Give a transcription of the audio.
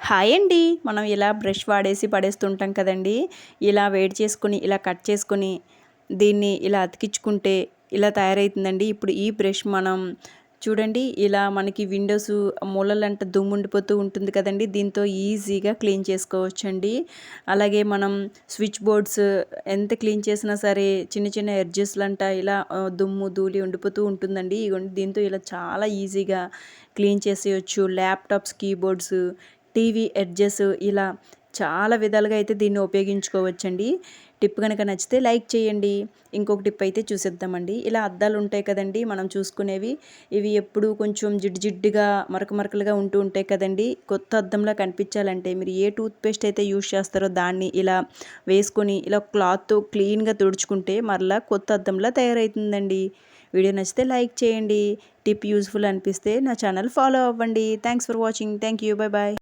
Hi అండి. మనం ఇలా బ్రష్ వాడేసి పడేస్తుంటాం కదండీ. ఇలా వేడి చేసుకొని, ఇలా కట్ చేసుకొని, దీన్ని ఇలా అతికించుకుంటే ఇలా తయారవుతుందండి. ఇప్పుడు ఈ బ్రష్ మనం చూడండి, ఇలా మనకి విండోస్ మూలలంట దుమ్ము ఉండిపోతూ ఉంటుంది కదండీ. దీంతో ఈజీగా క్లీన్ చేసుకోవచ్చండి. అలాగే మనం స్విచ్ బోర్డ్స్ ఎంత క్లీన్ చేసినా సరే చిన్న చిన్న ఎడ్జెస్లంట ఇలా దుమ్ము ధూళి ఉండిపోతూ ఉంటుందండి. ఇగోండి దీంతో ఇలా చాలా ఈజీగా క్లీన్ చేసేయొచ్చు. ల్యాప్టాప్స్ కీబోర్డ్స్, టీవీ ఎడ్జెస్ ఇలా చాలా విధాలుగా అయితే దీన్ని ఉపయోగించుకోవచ్చండి. టిప్ కనుక నచ్చితే లైక్ చేయండి. ఇంకొక టిప్ అయితే చూసేద్దామండి. ఇలా అద్దాలు ఉంటాయి కదండీ మనం చూసుకునేవి. ఇవి ఎప్పుడు కొంచెం జిడ్డుగా మరకలుగా ఉంటూ ఉంటాయి కదండీ. కొత్త అద్దంలా కనిపించాలంటే మీరు ఏ టూత్ పేస్ట్ అయితే యూజ్ చేస్తారో దాన్ని ఇలా వేసుకొని ఇలా క్లాత్తో క్లీన్గా తుడుచుకుంటే మరలా కొత్త అద్దంలా తయారవుతుందండి. వీడియో నచ్చితే లైక్ చేయండి. టిప్ యూజ్ఫుల్ అనిపిస్తే నా ఛానల్ ఫాలో అవ్వండి. Thanks for watching. Thank you. Bye bye.